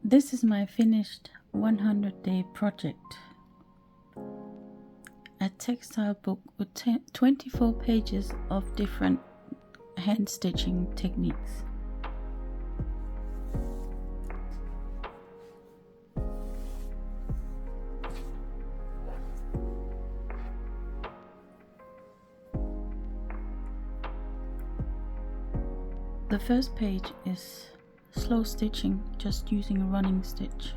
This is my finished 100-day project. A textile book with 24 pages of different hand stitching techniques. The first page is slow stitching, just using a running stitch.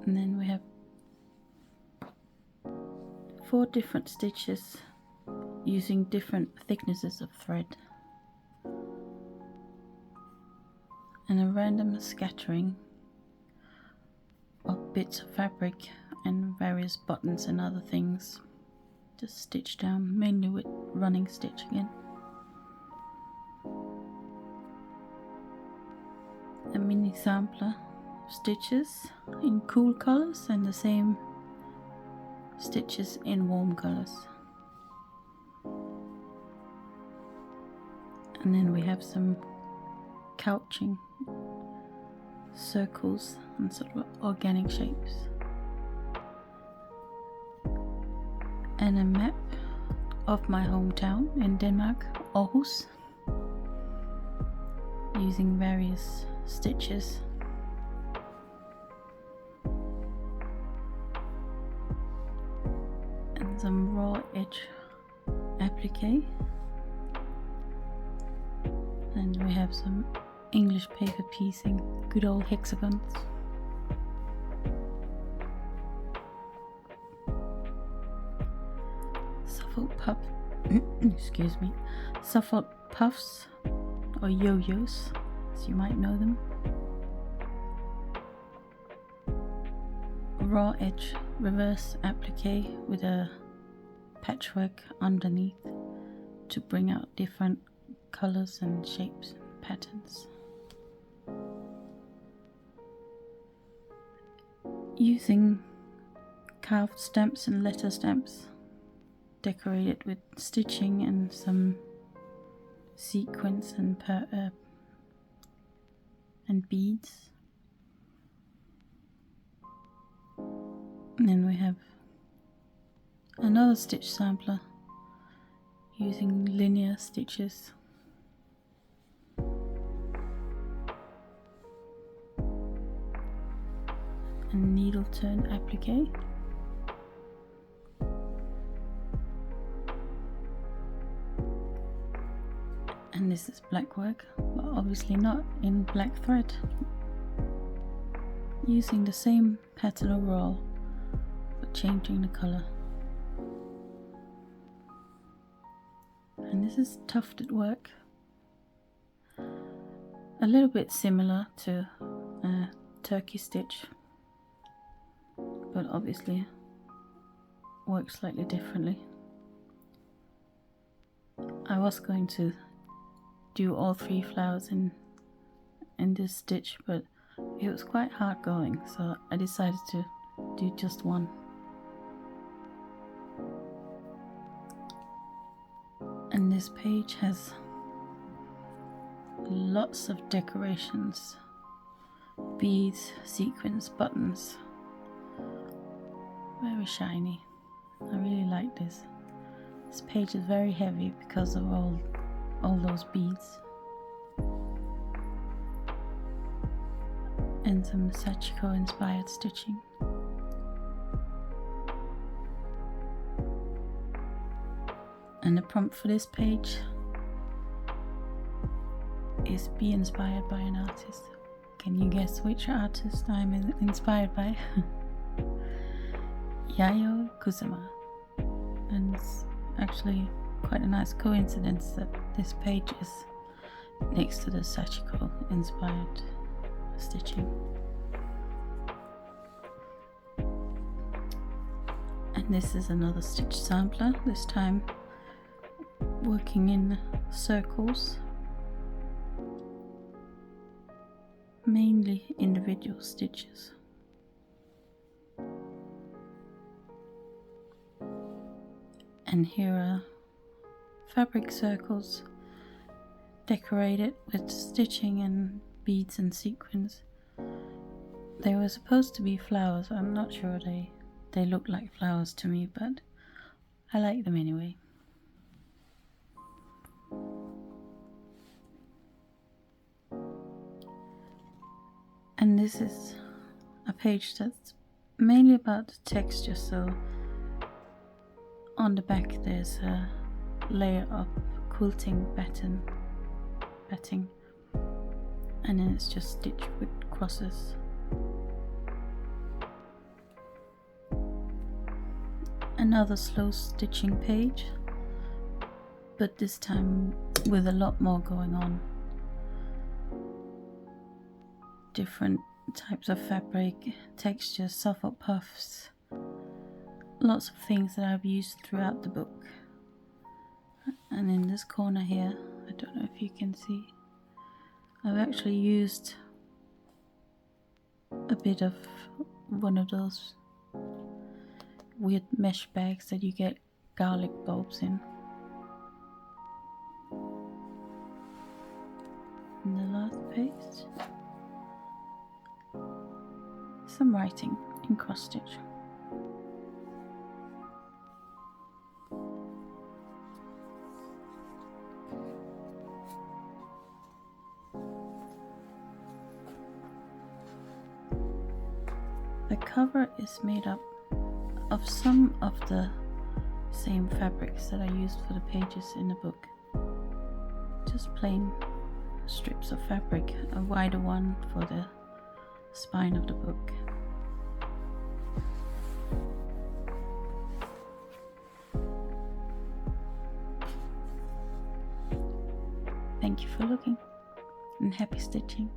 And then we have 4 different stitches using different thicknesses of thread. And a random scattering of bits of fabric and various buttons and other things. Just stitched down, mainly with running stitch again. A mini sampler of stitches in cool colors and the same stitches in warm colors. And then we have some couching circles and sort of organic shapes. And a map of my hometown in Denmark, Aarhus, using various stitches. And some raw edge applique. And we have some English paper piecing, good old hexagons. Suffolk puffs or yo-yos, as you might know them. Raw edge reverse applique with a patchwork underneath to bring out different colors and shapes and patterns. Using carved stamps and letter stamps, decorated with stitching and some sequins and beads. And then we have another stitch sampler using linear stitches. And needle turn applique. And this is black work, but obviously not in black thread. Using the same pattern overall, but changing the color. And this is tufted work. A little bit similar to turkey stitch, but obviously works slightly differently. I was going to do all 3 flowers in this stitch, but it was quite hard going, so I decided to do just one. And this page has lots of decorations, beads, sequins, buttons. Very shiny. I really like this. This page is very heavy because of all those beads. And some Sachiko inspired stitching. And the prompt for this page is be inspired by an artist. Can you guess which artist I'm inspired by? Yayoi Kusama. And it's actually quite a nice coincidence that this page is next to the Sachiko inspired stitching. And this is another stitch sampler, this time working in circles, mainly individual stitches. And here are fabric circles decorate it with stitching and beads and sequins. They were supposed to be flowers. I'm not sure they look like flowers to me, but I like them anyway. And this is a page that's mainly about the texture, so on the back there's a layer of quilting batting, and then it's just stitched with crosses. Another slow stitching page, but this time with a lot more going on. Different types of fabric, textures, soft puffs, lots of things that I've used throughout the book. And in this corner here, I don't know if you can see, I've actually used a bit of one of those weird mesh bags that you get garlic bulbs in. And the last page, some writing in cross stitch. The cover is made up of some of the same fabrics that I used for the pages in the book. Just plain strips of fabric, a wider one for the spine of the book. Thank you for looking, and happy stitching.